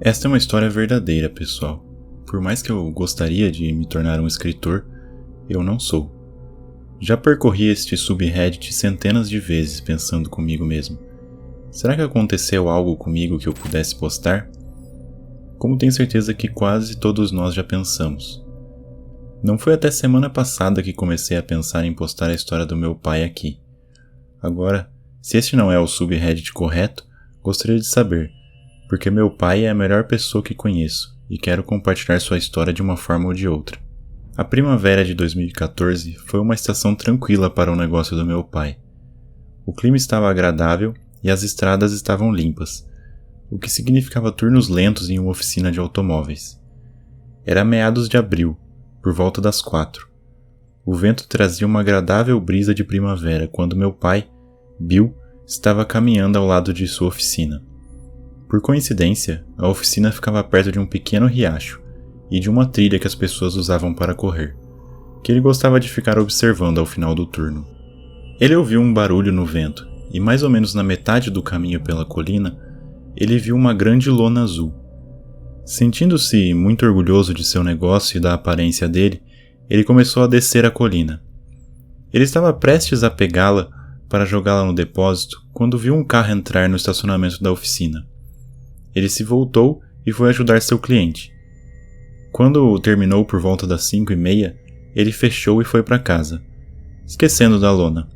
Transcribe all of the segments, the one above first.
Esta é uma história verdadeira, pessoal. Por mais que eu gostaria de me tornar um escritor, eu não sou. Já percorri este subreddit centenas de vezes pensando comigo mesmo. Será que aconteceu algo comigo que eu pudesse postar? Como tenho certeza que quase todos nós já pensamos. Não foi até semana passada que comecei a pensar em postar a história do meu pai aqui. Agora, se este não é o subreddit correto, gostaria de saber, porque meu pai é a melhor pessoa que conheço e quero compartilhar sua história de uma forma ou de outra. A primavera de 2014 foi uma estação tranquila para o negócio do meu pai. O clima estava agradável e as estradas estavam limpas, o que significava turnos lentos em uma oficina de automóveis. Era meados de abril, por volta das 4. O vento trazia uma agradável brisa de primavera quando meu pai, Bill, estava caminhando ao lado de sua oficina. Por coincidência, a oficina ficava perto de um pequeno riacho e de uma trilha que as pessoas usavam para correr, que ele gostava de ficar observando ao final do turno. Ele ouviu um barulho no vento e, mais ou menos na metade do caminho pela colina, ele viu uma grande lona azul. Sentindo-se muito orgulhoso de seu negócio e da aparência dele, ele começou a descer a colina. Ele estava prestes a pegá-la para jogá-la no depósito quando viu um carro entrar no estacionamento da oficina. Ele se voltou e foi ajudar seu cliente. Quando terminou por volta das 5:30, ele fechou e foi para casa, esquecendo da lona.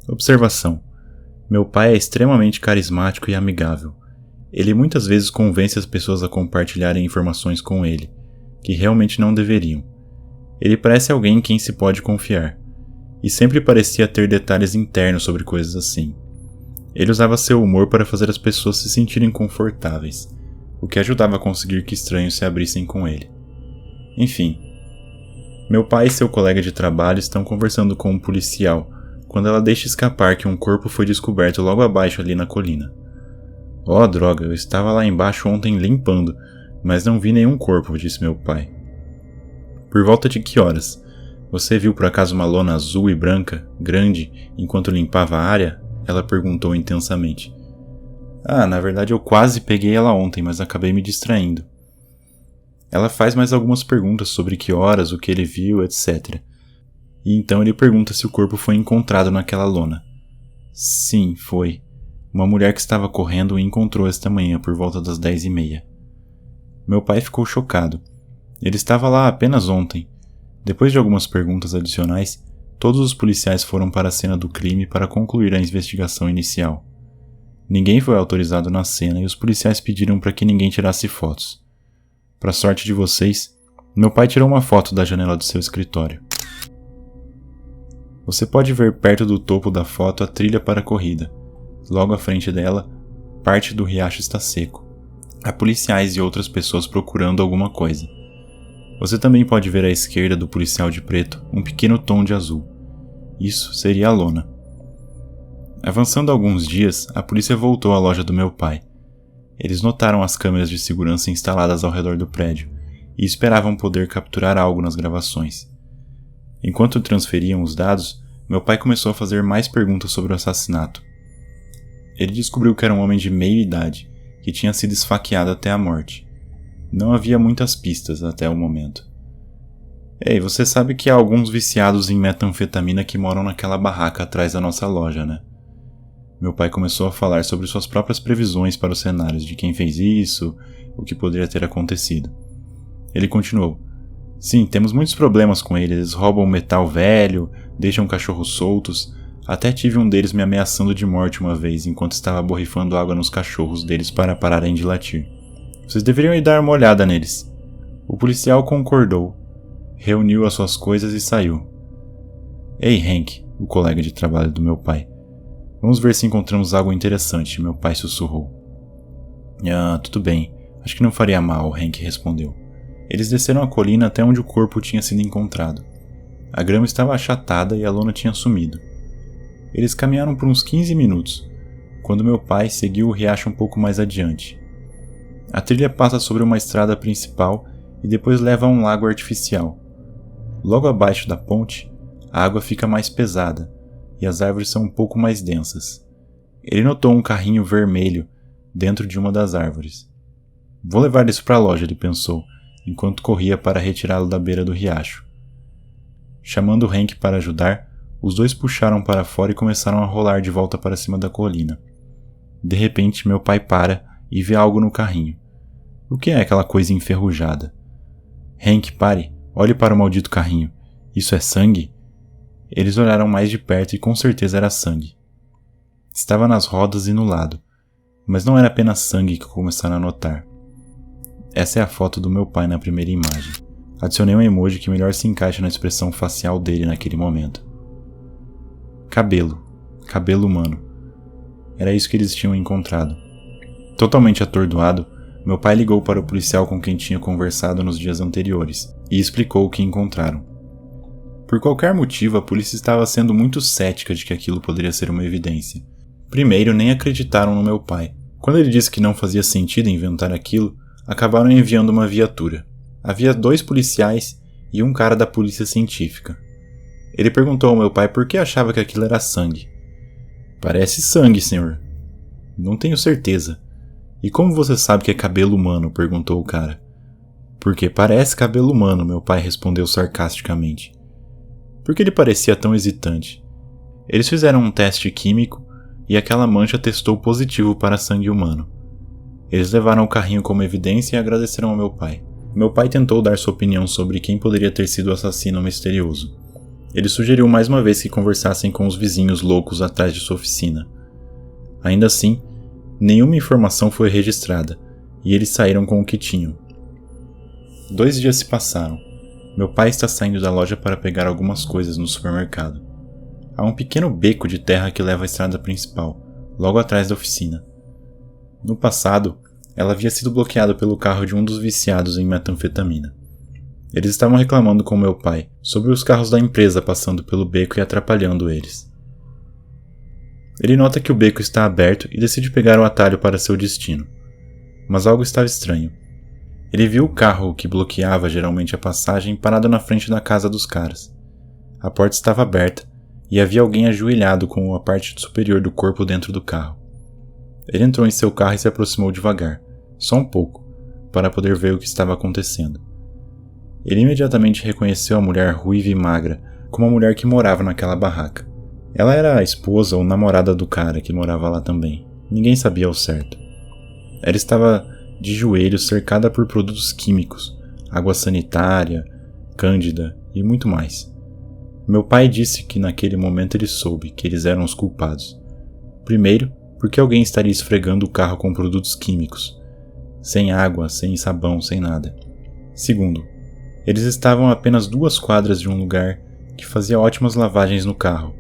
Observação: meu pai é extremamente carismático e amigável. Ele muitas vezes convence as pessoas a compartilharem informações com ele, que realmente não deveriam. Ele parece alguém em quem se pode confiar, e sempre parecia ter detalhes internos sobre coisas assim. Ele usava seu humor para fazer as pessoas se sentirem confortáveis, o que ajudava a conseguir que estranhos se abrissem com ele. Enfim, meu pai e seu colega de trabalho estão conversando com um policial quando ela deixa escapar que um corpo foi descoberto logo abaixo ali na colina. Oh, droga, eu estava lá embaixo ontem limpando, mas não vi nenhum corpo, disse meu pai. Por volta de que horas? Você viu por acaso uma lona azul e branca, grande, enquanto limpava a área? Ela perguntou intensamente. Na verdade eu quase peguei ela ontem, mas acabei me distraindo. Ela faz mais algumas perguntas sobre que horas, o que ele viu, etc. E então ele pergunta se o corpo foi encontrado naquela lona. Sim, foi. Uma mulher que estava correndo o encontrou esta manhã por volta das 10:30. Meu pai ficou chocado. Ele estava lá apenas ontem. Depois de algumas perguntas adicionais, todos os policiais foram para a cena do crime para concluir a investigação inicial. Ninguém foi autorizado na cena e os policiais pediram para que ninguém tirasse fotos. Para sorte de vocês, meu pai tirou uma foto da janela do seu escritório. Você pode ver perto do topo da foto a trilha para a corrida. Logo à frente dela, parte do riacho está seco. Há policiais e outras pessoas procurando alguma coisa. Você também pode ver à esquerda do policial de preto um pequeno tom de azul. Isso seria a lona. Avançando alguns dias, a polícia voltou à loja do meu pai. Eles notaram as câmeras de segurança instaladas ao redor do prédio e esperavam poder capturar algo nas gravações. Enquanto transferiam os dados, meu pai começou a fazer mais perguntas sobre o assassinato. Ele descobriu que era um homem de meia idade, que tinha sido esfaqueado até a morte. Não havia muitas pistas até o momento. Ei, você sabe que há alguns viciados em metanfetamina que moram naquela barraca atrás da nossa loja, né? Meu pai começou a falar sobre suas próprias previsões para os cenários de quem fez isso, o que poderia ter acontecido. Ele continuou. Sim, temos muitos problemas com eles. Eles roubam metal velho, deixam cachorros soltos. Até tive um deles me ameaçando de morte uma vez, enquanto estava borrifando água nos cachorros deles para pararem de latir. Vocês deveriam ir dar uma olhada neles. O policial concordou, reuniu as suas coisas e saiu. Ei, Hank, o colega de trabalho do meu pai. Vamos ver se encontramos algo interessante, meu pai sussurrou. Tudo bem. Acho que não faria mal, Hank respondeu. Eles desceram a colina até onde o corpo tinha sido encontrado. A grama estava achatada e a lona tinha sumido. Eles caminharam por uns 15 minutos, quando meu pai seguiu o riacho um pouco mais adiante. A trilha passa sobre uma estrada principal e depois leva a um lago artificial. Logo abaixo da ponte, a água fica mais pesada e as árvores são um pouco mais densas. Ele notou um carrinho vermelho dentro de uma das árvores. Vou levar isso para a loja, ele pensou, enquanto corria para retirá-lo da beira do riacho. Chamando Hank para ajudar, os dois puxaram para fora e começaram a rolar de volta para cima da colina. De repente, meu pai para e vê algo no carrinho. O que é aquela coisa enferrujada? Hank, pare, olhe para o maldito carrinho. Isso é sangue? Eles olharam mais de perto e com certeza era sangue. Estava nas rodas e no lado, mas não era apenas sangue que começaram a notar. Essa é a foto do meu pai na primeira imagem. Adicionei um emoji que melhor se encaixa na expressão facial dele naquele momento. Cabelo. Cabelo humano. Era isso que eles tinham encontrado. Totalmente atordoado, meu pai ligou para o policial com quem tinha conversado nos dias anteriores e explicou o que encontraram. Por qualquer motivo, a polícia estava sendo muito cética de que aquilo poderia ser uma evidência. Primeiro, nem acreditaram no meu pai. Quando ele disse que não fazia sentido inventar aquilo, acabaram enviando uma viatura. Havia 2 policiais e um cara da polícia científica. Ele perguntou ao meu pai por que achava que aquilo era sangue. Parece sangue, senhor. Não tenho certeza. E como você sabe que é cabelo humano? Perguntou o cara. Porque parece cabelo humano, meu pai respondeu sarcasticamente. Por que ele parecia tão hesitante? Eles fizeram um teste químico e aquela mancha testou positivo para sangue humano. Eles levaram o carrinho como evidência e agradeceram ao meu pai. Meu pai tentou dar sua opinião sobre quem poderia ter sido o assassino misterioso. Ele sugeriu mais uma vez que conversassem com os vizinhos loucos atrás de sua oficina. Ainda assim, nenhuma informação foi registrada, e eles saíram com o que tinham. 2 dias se passaram. Meu pai está saindo da loja para pegar algumas coisas no supermercado. Há um pequeno beco de terra que leva à estrada principal, logo atrás da oficina. No passado, ela havia sido bloqueada pelo carro de um dos viciados em metanfetamina. Eles estavam reclamando com meu pai sobre os carros da empresa passando pelo beco e atrapalhando eles. Ele nota que o beco está aberto e decide pegar o atalho para seu destino. Mas algo estava estranho. Ele viu o carro que bloqueava geralmente a passagem parado na frente da casa dos caras. A porta estava aberta e havia alguém ajoelhado com a parte superior do corpo dentro do carro. Ele entrou em seu carro e se aproximou devagar, só um pouco, para poder ver o que estava acontecendo. Ele imediatamente reconheceu a mulher ruiva e magra como a mulher que morava naquela barraca. Ela era a esposa ou namorada do cara que morava lá também. Ninguém sabia ao certo. Ela estava de joelhos cercada por produtos químicos, água sanitária, cândida e muito mais. Meu pai disse que naquele momento ele soube que eles eram os culpados. Primeiro, porque alguém estaria esfregando o carro com produtos químicos, sem água, sem sabão, sem nada. Segundo, eles estavam a apenas 2 quadras de um lugar que fazia ótimas lavagens no carro.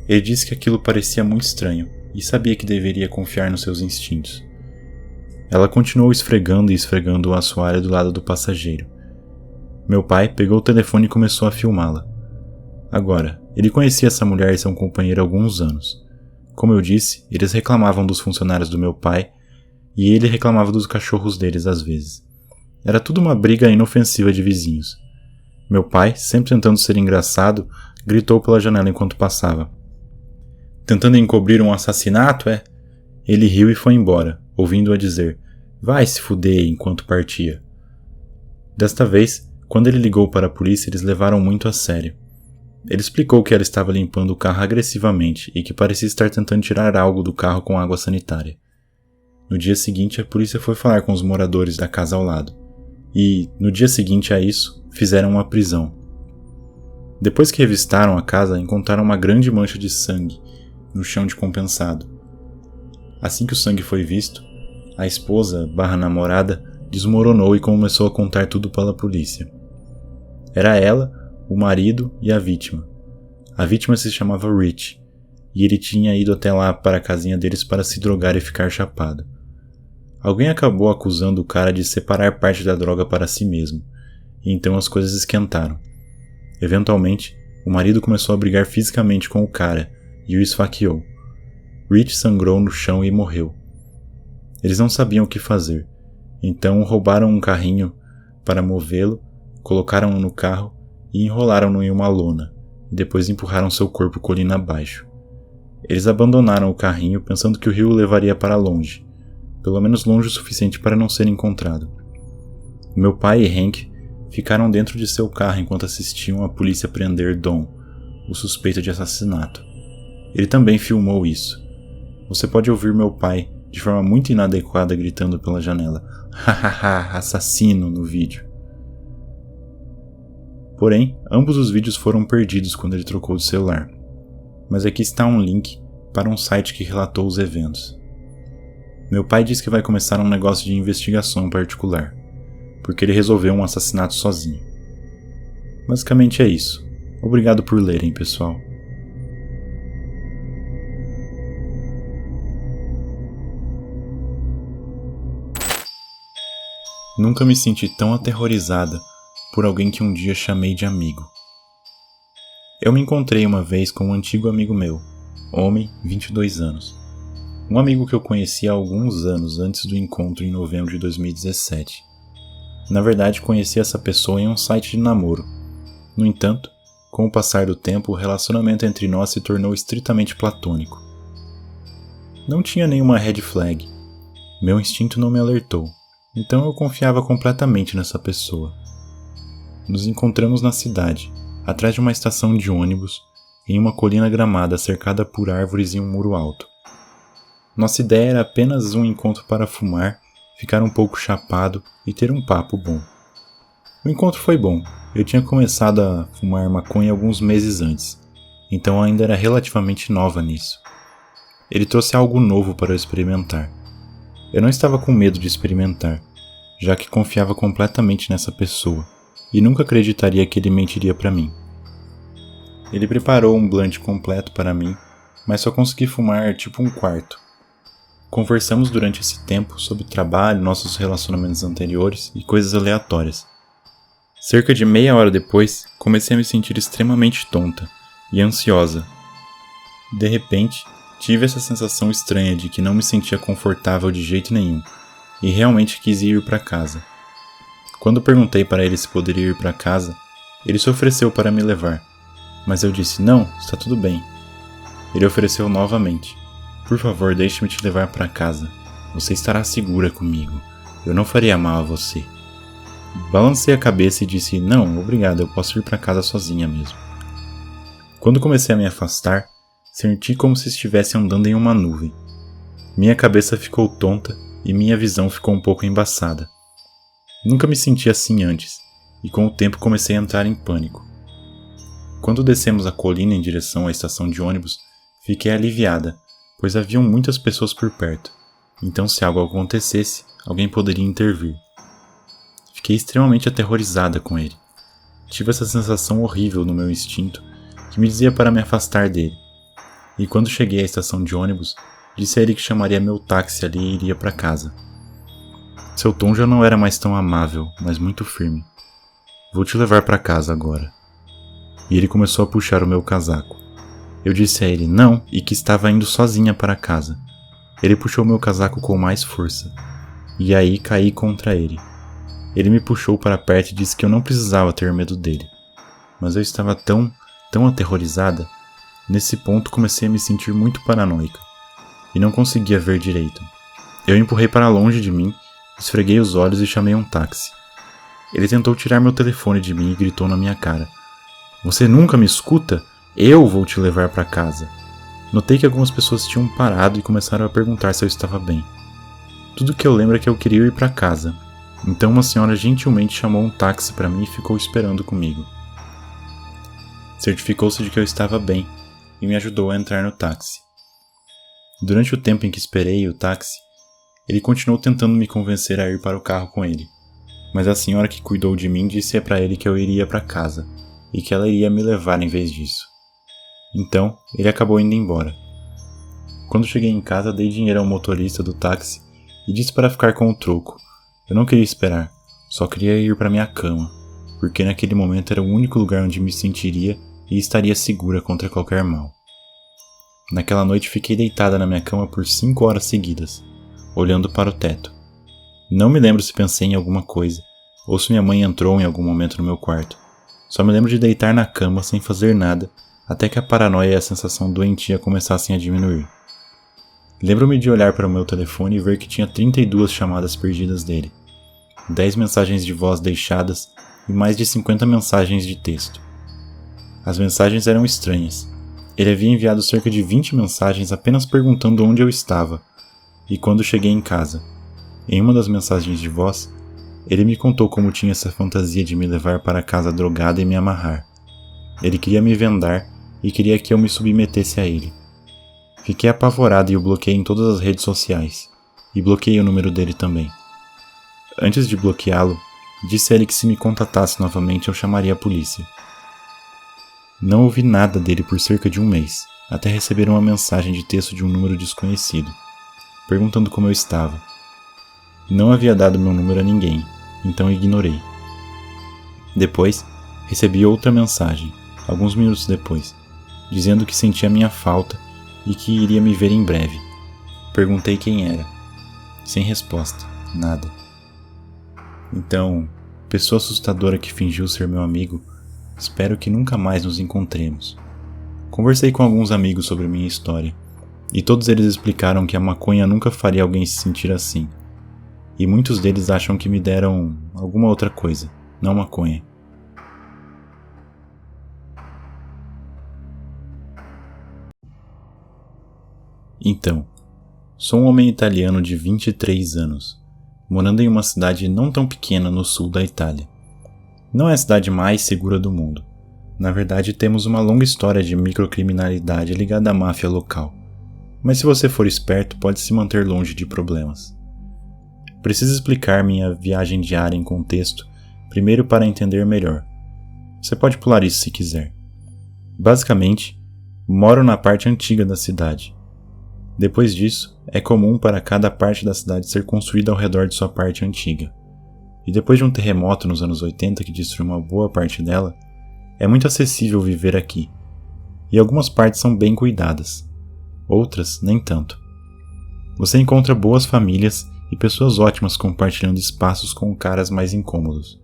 Ele disse que aquilo parecia muito estranho e sabia que deveria confiar nos seus instintos. Ela continuou esfregando e esfregando o assoalho do lado do passageiro. Meu pai pegou o telefone e começou a filmá-la. Agora, ele conhecia essa mulher e seu companheiro há alguns anos. Como eu disse, eles reclamavam dos funcionários do meu pai e ele reclamava dos cachorros deles às vezes. Era tudo uma briga inofensiva de vizinhos. Meu pai, sempre tentando ser engraçado, gritou pela janela enquanto passava. Tentando encobrir um assassinato, é? Ele riu e foi embora, ouvindo-a dizer, vai se fuder, enquanto partia. Desta vez, quando ele ligou para a polícia, eles levaram muito a sério. Ele explicou que ela estava limpando o carro agressivamente e que parecia estar tentando tirar algo do carro com água sanitária. No dia seguinte, a polícia foi falar com os moradores da casa ao lado. E, no dia seguinte a isso, fizeram uma prisão. Depois que revistaram a casa, encontraram uma grande mancha de sangue no chão de compensado. Assim que o sangue foi visto, a esposa/namorada desmoronou e começou a contar tudo para a polícia. Era ela, o marido e a vítima. A vítima se chamava Rich, e ele tinha ido até lá para a casinha deles para se drogar e ficar chapado. Alguém acabou acusando o cara de separar parte da droga para si mesmo, e então as coisas esquentaram. Eventualmente, o marido começou a brigar fisicamente com o cara e o esfaqueou. Rich sangrou no chão e morreu. Eles não sabiam o que fazer, então roubaram um carrinho para movê-lo, colocaram-no no carro e enrolaram-no em uma lona, e depois empurraram seu corpo colina abaixo. Eles abandonaram o carrinho pensando que o rio o levaria para longe. pelo menos longe o suficiente para não ser encontrado. Meu pai e Hank ficaram dentro de seu carro enquanto assistiam a polícia prender Don, o suspeito de assassinato. Ele também filmou isso. Você pode ouvir meu pai, de forma muito inadequada, gritando pela janela, hahaha, assassino, no vídeo. Porém, ambos os vídeos foram perdidos quando ele trocou de celular. Mas aqui está um link para um site que relatou os eventos. Meu pai diz que vai começar um negócio de investigação particular, porque ele resolveu um assassinato sozinho. Basicamente é isso. Obrigado por lerem, pessoal. Nunca me senti tão aterrorizada por alguém que um dia chamei de amigo. Eu me encontrei uma vez com um antigo amigo meu, homem, 22 anos. Um amigo que eu conheci há alguns anos antes do encontro em novembro de 2017. Na verdade, conheci essa pessoa em um site de namoro. No entanto, com o passar do tempo, o relacionamento entre nós se tornou estritamente platônico. Não tinha nenhuma red flag. Meu instinto não me alertou, então eu confiava completamente nessa pessoa. Nos encontramos na cidade, atrás de uma estação de ônibus, em uma colina gramada cercada por árvores e um muro alto. Nossa ideia era apenas um encontro para fumar, ficar um pouco chapado e ter um papo bom. O encontro foi bom. Eu tinha começado a fumar maconha alguns meses antes, então ainda era relativamente nova nisso. Ele trouxe algo novo para eu experimentar. Eu não estava com medo de experimentar, já que confiava completamente nessa pessoa e nunca acreditaria que ele mentiria para mim. Ele preparou um blunt completo para mim, mas só consegui fumar tipo um quarto. Conversamos durante esse tempo sobre trabalho, nossos relacionamentos anteriores e coisas aleatórias. Cerca de meia hora depois, comecei a me sentir extremamente tonta e ansiosa. De repente, tive essa sensação estranha de que não me sentia confortável de jeito nenhum e realmente quis ir para casa. Quando perguntei para ele se poderia ir para casa, ele se ofereceu para me levar, mas eu disse: não, está tudo bem. Ele ofereceu novamente: por favor, deixe-me te levar para casa. Você estará segura comigo. Eu não faria mal a você. Balancei a cabeça e disse: não, obrigado, eu posso ir para casa sozinha mesmo. Quando comecei a me afastar, senti como se estivesse andando em uma nuvem. Minha cabeça ficou tonta e minha visão ficou um pouco embaçada. Nunca me senti assim antes, e com o tempo comecei a entrar em pânico. Quando descemos a colina em direção à estação de ônibus, fiquei aliviada, pois haviam muitas pessoas por perto, então se algo acontecesse, alguém poderia intervir. Fiquei extremamente aterrorizada com ele. Tive essa sensação horrível no meu instinto, que me dizia para me afastar dele. E quando cheguei à estação de ônibus, disse a ele que chamaria meu táxi ali e iria para casa. Seu tom já não era mais tão amável, mas muito firme. Vou te levar para casa agora. E ele começou a puxar o meu casaco. Eu disse a ele não e que estava indo sozinha para casa. Ele puxou meu casaco com mais força. E aí caí contra ele. Ele me puxou para perto e disse que eu não precisava ter medo dele. Mas eu estava tão aterrorizada. Nesse ponto comecei a me sentir muito paranoica. E não conseguia ver direito. Eu empurrei para longe de mim, esfreguei os olhos e chamei um táxi. Ele tentou tirar meu telefone de mim e gritou na minha cara: você nunca me escuta? Eu vou te levar para casa. Notei que algumas pessoas tinham parado e começaram a perguntar se eu estava bem. Tudo que eu lembro é que eu queria ir para casa. Então uma senhora gentilmente chamou um táxi para mim e ficou esperando comigo. Certificou-se de que eu estava bem e me ajudou a entrar no táxi. Durante o tempo em que esperei o táxi, ele continuou tentando me convencer a ir para o carro com ele. Mas a senhora que cuidou de mim disse para ele que eu iria para casa e que ela iria me levar em vez disso. Então, ele acabou indo embora. Quando cheguei em casa, dei dinheiro ao motorista do táxi e disse para ficar com o troco. Eu não queria esperar, só queria ir para minha cama, porque naquele momento era o único lugar onde me sentiria e estaria segura contra qualquer mal. Naquela noite fiquei deitada na minha cama por 5 horas seguidas, olhando para o teto. Não me lembro se pensei em alguma coisa, ou se minha mãe entrou em algum momento no meu quarto. Só me lembro de deitar na cama sem fazer nada, até que a paranoia e a sensação doentia começassem a diminuir. Lembro-me de olhar para o meu telefone e ver que tinha 32 chamadas perdidas dele, 10 mensagens de voz deixadas e mais de 50 mensagens de texto. As mensagens eram estranhas. Ele havia enviado cerca de 20 mensagens apenas perguntando onde eu estava e quando cheguei em casa. Em uma das mensagens de voz, ele me contou como tinha essa fantasia de me levar para casa drogada e me amarrar. Ele queria me vendar e queria que eu me submetesse a ele. Fiquei apavorado e o bloqueei em todas as redes sociais, e bloqueei o número dele também. Antes de bloqueá-lo, disse a ele que se me contatasse novamente eu chamaria a polícia. Não ouvi nada dele por cerca de um mês, até receber uma mensagem de texto de um número desconhecido, perguntando como eu estava. Não havia dado meu número a ninguém, então ignorei. Depois, recebi outra mensagem, alguns minutos depois, dizendo que sentia minha falta e que iria me ver em breve. Perguntei quem era. Sem resposta, nada. Então, pessoa assustadora que fingiu ser meu amigo, espero que nunca mais nos encontremos. Conversei com alguns amigos sobre minha história, e todos eles explicaram que a maconha nunca faria alguém se sentir assim. E muitos deles acham que me deram alguma outra coisa, não maconha. Então, sou um homem italiano de 23 anos, morando em uma cidade não tão pequena no sul da Itália. Não é a cidade mais segura do mundo. Na verdade, temos uma longa história de microcriminalidade ligada à máfia local. Mas se você for esperto, pode se manter longe de problemas. Preciso explicar minha viagem diária em contexto, primeiro para entender melhor. Você pode pular isso se quiser. Basicamente, moro na parte antiga da cidade. Depois disso, é comum para cada parte da cidade ser construída ao redor de sua parte antiga. E depois de um terremoto nos anos 80 que destruiu uma boa parte dela, é muito acessível viver aqui. E algumas partes são bem cuidadas, outras nem tanto. Você encontra boas famílias e pessoas ótimas compartilhando espaços com caras mais incômodos.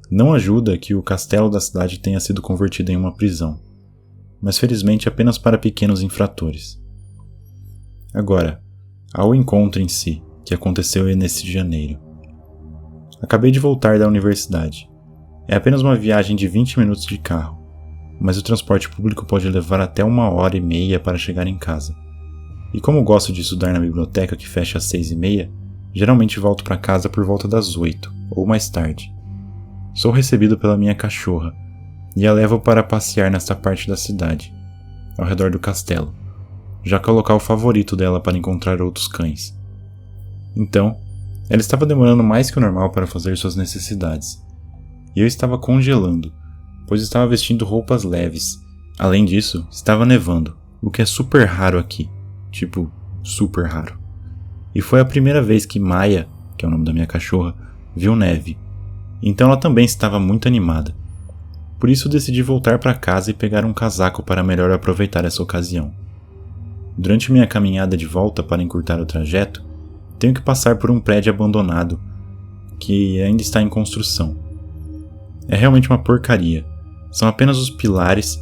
Não ajuda que o castelo da cidade tenha sido convertido em uma prisão, mas felizmente apenas para pequenos infratores. Agora, ao encontro em si, que aconteceu nesse janeiro. Acabei de voltar da universidade. É apenas uma viagem de 20 minutos de carro, mas o transporte público pode levar até 1h30 para chegar em casa. E como gosto de estudar na biblioteca que fecha às 6h30, geralmente volto para casa por volta das 8 ou mais tarde. Sou recebido pela minha cachorra e a levo para passear nesta parte da cidade, ao redor do castelo, já que é o local favorito dela para encontrar outros cães. Então, ela estava demorando mais que o normal para fazer suas necessidades, e eu estava congelando, pois estava vestindo roupas leves. Além disso, estava nevando, o que é super raro aqui, tipo, super raro. E foi a primeira vez que Maia, que é o nome da minha cachorra, viu neve, então ela também estava muito animada. Por isso decidi voltar para casa e pegar um casaco para melhor aproveitar essa ocasião. Durante minha caminhada de volta para encurtar o trajeto, tenho que passar por um prédio abandonado, que ainda está em construção. É realmente uma porcaria. São apenas os pilares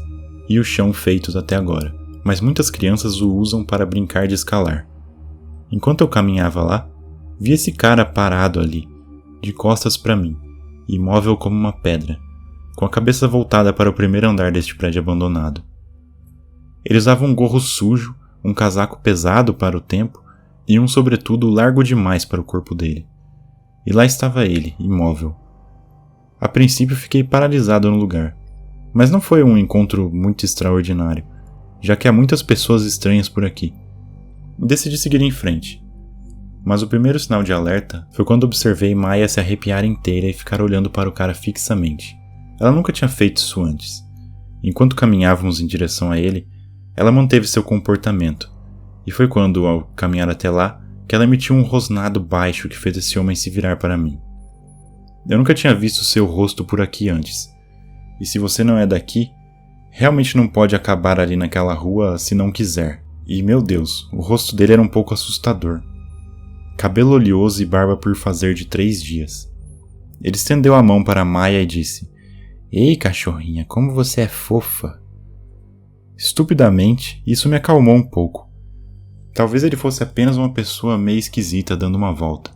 e o chão feitos até agora, mas muitas crianças o usam para brincar de escalar. Enquanto eu caminhava lá, vi esse cara parado ali, de costas para mim, imóvel como uma pedra, com a cabeça voltada para o primeiro andar deste prédio abandonado. Ele usava um gorro sujo, um casaco pesado para o tempo e um sobretudo largo demais para o corpo dele. E lá estava ele, imóvel. A princípio fiquei paralisado no lugar, mas não foi um encontro muito extraordinário, já que há muitas pessoas estranhas por aqui. Decidi seguir em frente. Mas o primeiro sinal de alerta foi quando observei Maia se arrepiar inteira e ficar olhando para o cara fixamente. Ela nunca tinha feito isso antes. Enquanto caminhávamos em direção a ele, ela manteve seu comportamento, e foi quando, ao caminhar até lá, que ela emitiu um rosnado baixo que fez esse homem se virar para mim. Eu nunca tinha visto seu rosto por aqui antes, e se você não é daqui, realmente não pode acabar ali naquela rua se não quiser. E, meu Deus, o rosto dele era um pouco assustador. Cabelo oleoso e barba por fazer de 3 dias. Ele estendeu a mão para Maia e disse: "Ei, cachorrinha, como você é fofa." Estupidamente, isso me acalmou um pouco. Talvez ele fosse apenas uma pessoa meio esquisita dando uma volta.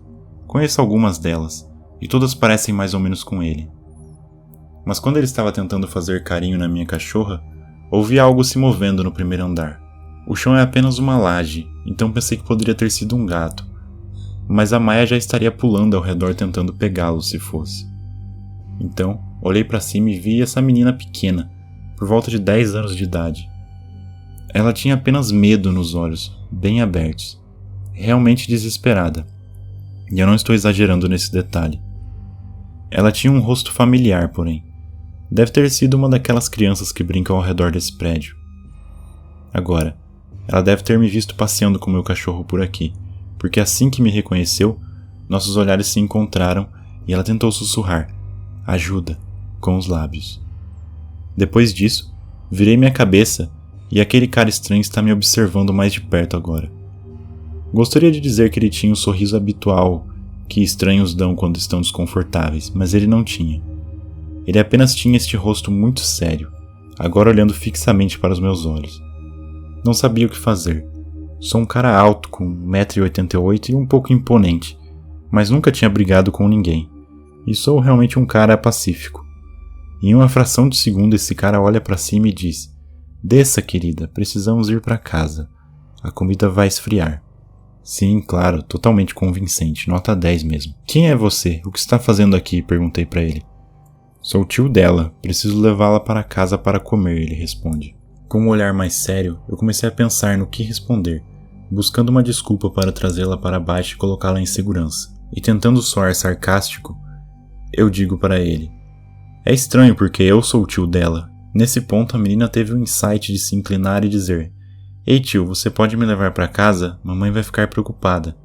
Conheço algumas delas, e todas parecem mais ou menos com ele. Mas quando ele estava tentando fazer carinho na minha cachorra, ouvi algo se movendo no primeiro andar. O chão é apenas uma laje, então pensei que poderia ter sido um gato. Mas a Maya já estaria pulando ao redor tentando pegá-lo se fosse. Então, olhei para cima e vi essa menina pequena, por volta de 10 anos de idade. Ela tinha apenas medo nos olhos, bem abertos, realmente desesperada. E eu não estou exagerando nesse detalhe. Ela tinha um rosto familiar, porém. Deve ter sido uma daquelas crianças que brincam ao redor desse prédio. Agora, ela deve ter me visto passeando com meu cachorro por aqui, porque assim que me reconheceu, nossos olhares se encontraram e ela tentou sussurrar "ajuda" com os lábios. Depois disso, virei minha cabeça e aquele cara estranho está me observando mais de perto agora. Gostaria de dizer que ele tinha o sorriso habitual que estranhos dão quando estão desconfortáveis, mas ele não tinha. Ele apenas tinha este rosto muito sério, agora olhando fixamente para os meus olhos. Não sabia o que fazer. Sou um cara alto, com 1,88 m e um pouco imponente, mas nunca tinha brigado com ninguém. E sou realmente um cara pacífico. Em uma fração de segundo esse cara olha para cima e diz: "Desça, querida, precisamos ir para casa. A comida vai esfriar." Sim, claro, totalmente convincente, nota 10 mesmo. "Quem é você? O que está fazendo aqui?" perguntei para ele. "Sou o tio dela, preciso levá-la para casa para comer", ele responde. Com um olhar mais sério, eu comecei a pensar no que responder, buscando uma desculpa para trazê-la para baixo e colocá-la em segurança. E tentando soar sarcástico, eu digo para ele: "É estranho porque eu sou o tio dela." Nesse ponto a menina teve o insight de se inclinar e dizer: "Ei tio, você pode me levar para casa? Mamãe vai ficar preocupada."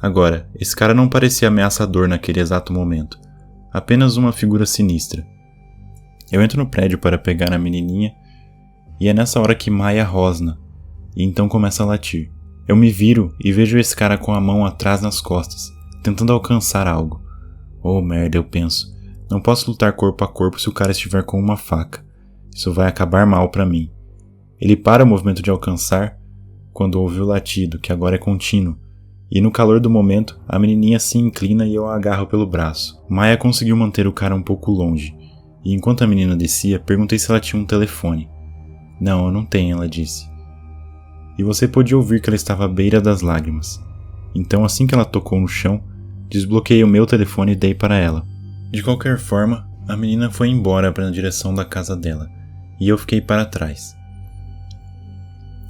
Agora, esse cara não parecia ameaçador naquele exato momento, apenas uma figura sinistra. Eu entro no prédio para pegar a menininha e é nessa hora que Maya rosna, e então começa a latir. Eu me viro e vejo esse cara com a mão atrás nas costas, tentando alcançar algo. Oh merda, eu penso. Não posso lutar corpo a corpo se o cara estiver com uma faca. Isso vai acabar mal pra mim. Ele para o movimento de alcançar quando ouve o latido, que agora é contínuo, e no calor do momento, a menininha se inclina e eu a agarro pelo braço. Maya conseguiu manter o cara um pouco longe, e enquanto a menina descia, perguntei se ela tinha um telefone. "Não, eu não tenho", ela disse. E você podia ouvir que ela estava à beira das lágrimas. Então, assim que ela tocou no chão, desbloqueei o meu telefone e dei para ela. De qualquer forma, a menina foi embora para a direção da casa dela, e eu fiquei para trás.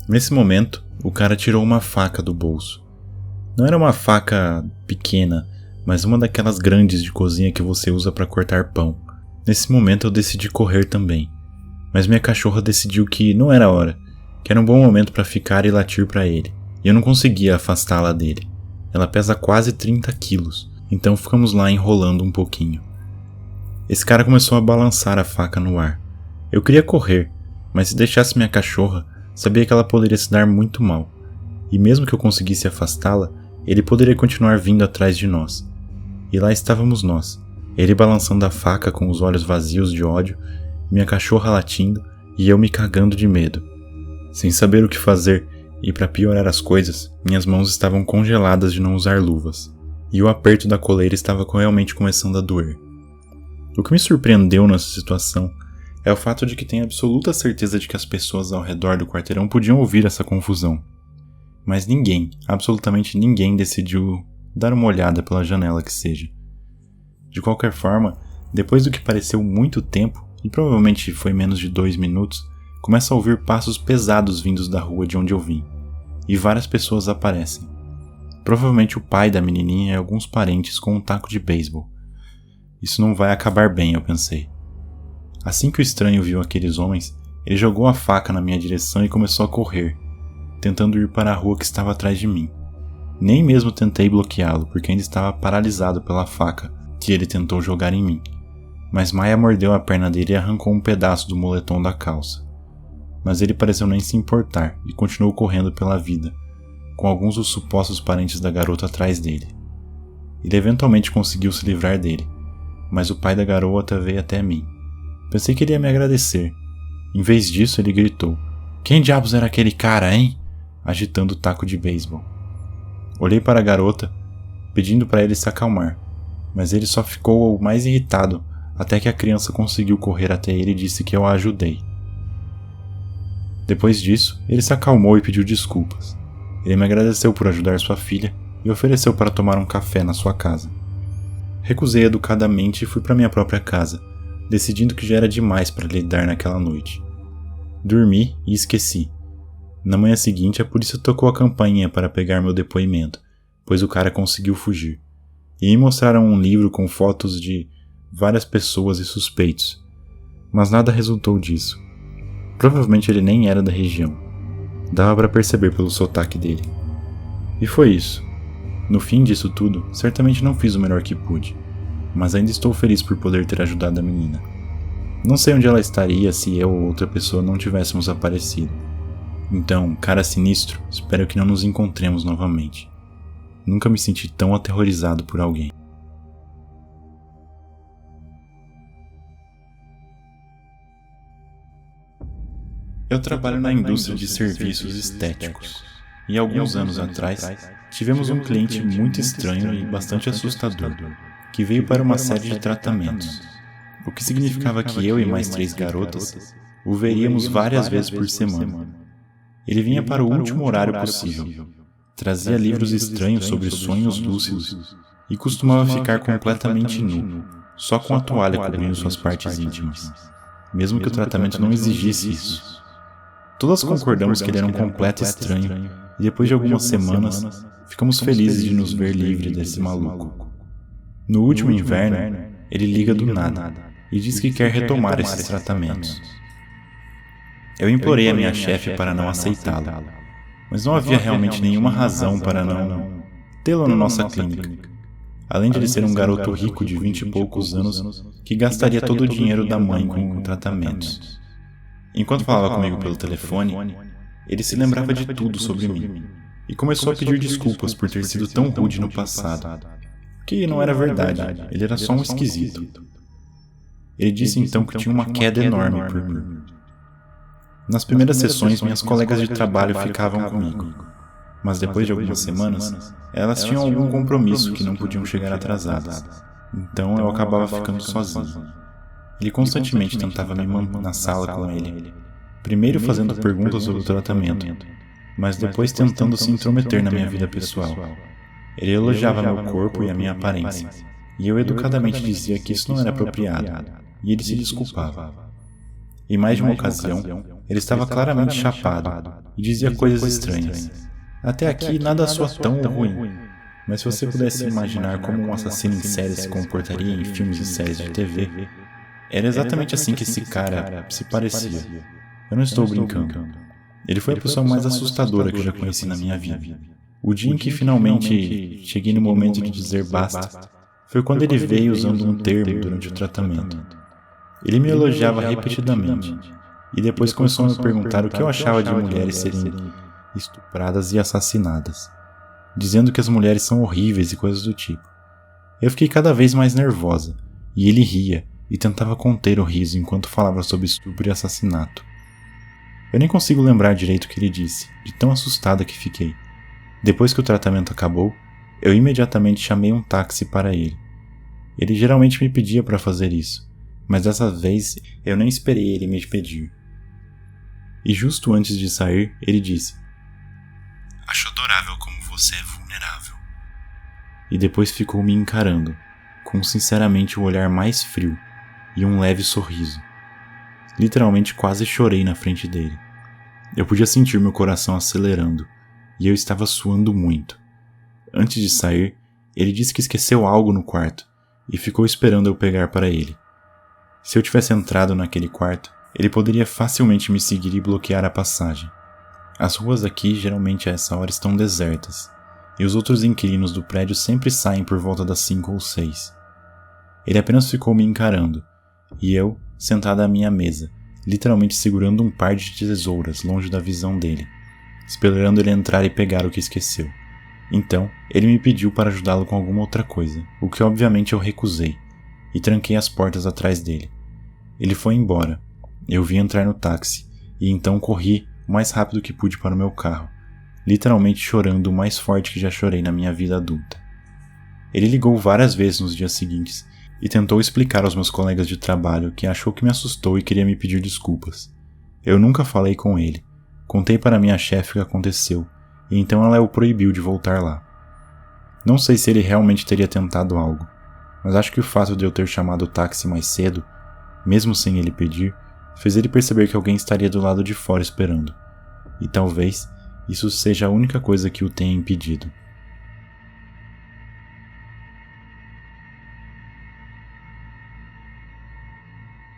Nesse momento, o cara tirou uma faca do bolso. Não era uma faca pequena, mas uma daquelas grandes de cozinha que você usa para cortar pão. Nesse momento eu decidi correr também, mas minha cachorra decidiu que não era hora, que era um bom momento para ficar e latir para ele, e eu não conseguia afastá-la dele. Ela pesa quase 30 quilos, então ficamos lá enrolando um pouquinho. Esse cara começou a balançar a faca no ar. Eu queria correr, mas se deixasse minha cachorra, sabia que ela poderia se dar muito mal, e mesmo que eu conseguisse afastá-la, ele poderia continuar vindo atrás de nós. E lá estávamos nós, ele balançando a faca com os olhos vazios de ódio, minha cachorra latindo e eu me cagando de medo. Sem saber o que fazer, e para piorar as coisas, minhas mãos estavam congeladas de não usar luvas, e o aperto da coleira estava realmente começando a doer. O que me surpreendeu nessa situação é o fato de que tenho absoluta certeza de que as pessoas ao redor do quarteirão podiam ouvir essa confusão. Mas ninguém, absolutamente ninguém, decidiu dar uma olhada pela janela que seja. De qualquer forma, depois do que pareceu muito tempo, e provavelmente foi menos de 2 minutos, começo a ouvir passos pesados vindos da rua de onde eu vim, e várias pessoas aparecem. Provavelmente o pai da menininha e alguns parentes com um taco de beisebol. Isso não vai acabar bem, eu pensei. Assim que o estranho viu aqueles homens, ele jogou a faca na minha direção e começou a correr, tentando ir para a rua que estava atrás de mim. Nem mesmo tentei bloqueá-lo, porque ainda estava paralisado pela faca que ele tentou jogar em mim. Mas Maya mordeu a perna dele e arrancou um pedaço do moletom da calça. Mas ele pareceu nem se importar e continuou correndo pela vida, com alguns dos supostos parentes da garota atrás dele. Ele eventualmente conseguiu se livrar dele, mas o pai da garota veio até mim. Pensei que ele ia me agradecer. Em vez disso, ele gritou: "Quem diabos era aquele cara, hein?" agitando o taco de beisebol. Olhei para a garota, pedindo para ele se acalmar, mas ele só ficou mais irritado até que a criança conseguiu correr até ele e disse que eu a ajudei. Depois disso, ele se acalmou e pediu desculpas. Ele me agradeceu por ajudar sua filha e ofereceu para tomar um café na sua casa. Recusei educadamente e fui para minha própria casa, decidindo que já era demais para lidar naquela noite. Dormi e esqueci. Na manhã seguinte, a polícia tocou a campainha para pegar meu depoimento, pois o cara conseguiu fugir. E me mostraram um livro com fotos de várias pessoas e suspeitos, mas nada resultou disso. Provavelmente ele nem era da região. Dava para perceber pelo sotaque dele. E foi isso. No fim disso tudo, certamente não fiz o melhor que pude, mas ainda estou feliz por poder ter ajudado a menina. Não sei onde ela estaria se eu ou outra pessoa não tivéssemos aparecido. Então, cara sinistro, espero que não nos encontremos novamente. Nunca me senti tão aterrorizado por alguém. Eu trabalho na indústria de serviços estéticos, e alguns anos atrás tivemos um cliente muito estranho e bastante assustador, que veio para uma série de tratamentos, o que significava que eu e mais 3 garotas o veríamos várias vezes por semana. Ele vinha para o último horário possível, trazia livros estranhos sobre sonhos lúcidos e costumava ficar completamente nu, só com a toalha cobrindo suas partes íntimas, mesmo que o tratamento não exigisse isso. Todas concordamos que ele era um completo estranho, e depois de algumas semanas, ficamos felizes de nos ver livre desse maluco. No último inverno, ele liga do nada, e diz que quer retomar esses tratamentos. Eu implorei a minha chefe para não aceitá-lo, mas não havia realmente nenhuma razão para não tê-lo na nossa clínica, além de ele ser um garoto rico de 20 e poucos anos que gastaria todo o dinheiro da mãe com tratamentos. Enquanto falava comigo pelo telefone, ele se lembrava de tudo sobre mim e começou a pedir desculpas por ter sido tão rude no passado, que não era verdade, ele era só um esquisito. Ele disse então que tinha uma queda enorme por mim. Nas primeiras sessões, minhas colegas de trabalho ficavam comigo, mas depois de algumas semanas, elas tinham algum compromisso que não podiam chegar atrasadas, então eu acabava ficando sozinho. Ele constantemente tentava me manter na sala com ele, primeiro fazendo perguntas sobre o tratamento, mas depois tentando se intrometer na minha vida pessoal. Ele elogiava meu corpo e a minha aparência, e eu educadamente dizia que isso não era apropriado, e ele se desculpava. Em mais de uma ocasião, ele estava claramente chapado e dizia coisas estranhas. Até aqui nada soa tão ruim, mas se você pudesse imaginar como um assassino em série se comportaria em filmes e séries de TV, era exatamente assim que esse cara se parecia. Eu não estou brincando. Ele foi a pessoa mais assustadora que eu já conheci na minha vida. O dia em que finalmente cheguei no momento de dizer basta, foi quando ele veio usando um termo durante o tratamento. Ele me elogiava repetidamente, e depois começou a me perguntar o que eu achava de mulheres serem estupradas e assassinadas, dizendo que as mulheres são horríveis e coisas do tipo. Eu fiquei cada vez mais nervosa, e ele ria e tentava conter o riso enquanto falava sobre estupro e assassinato. Eu nem consigo lembrar direito o que ele disse, de tão assustada que fiquei. Depois que o tratamento acabou, eu imediatamente chamei um táxi para ele. Ele geralmente me pedia para fazer isso, mas dessa vez eu nem esperei ele me pedir. E justo antes de sair, ele disse: "Acho adorável como você é vulnerável." E depois ficou me encarando, com sinceramente o olhar mais frio e um leve sorriso. Literalmente quase chorei na frente dele. Eu podia sentir meu coração acelerando, e eu estava suando muito. Antes de sair, ele disse que esqueceu algo no quarto, e ficou esperando eu pegar para ele. Se eu tivesse entrado naquele quarto, ele poderia facilmente me seguir e bloquear a passagem. As ruas aqui geralmente a essa hora estão desertas, e os outros inquilinos do prédio sempre saem por volta das 5 ou 6. Ele apenas ficou me encarando, e eu, sentada à minha mesa, literalmente segurando um par de tesouras longe da visão dele, esperando ele entrar e pegar o que esqueceu. Então, ele me pediu para ajudá-lo com alguma outra coisa, o que obviamente eu recusei, e tranquei as portas atrás dele. Ele foi embora. Eu vi entrar no táxi, e então corri o mais rápido que pude para o meu carro, literalmente chorando o mais forte que já chorei na minha vida adulta. Ele ligou várias vezes nos dias seguintes e tentou explicar aos meus colegas de trabalho que achou que me assustou e queria me pedir desculpas. Eu nunca falei com ele. Contei para minha chefe o que aconteceu, e então ela o proibiu de voltar lá. Não sei se ele realmente teria tentado algo, mas acho que o fato de eu ter chamado o táxi mais cedo, mesmo sem ele pedir, fez ele perceber que alguém estaria do lado de fora esperando. E talvez isso seja a única coisa que o tenha impedido.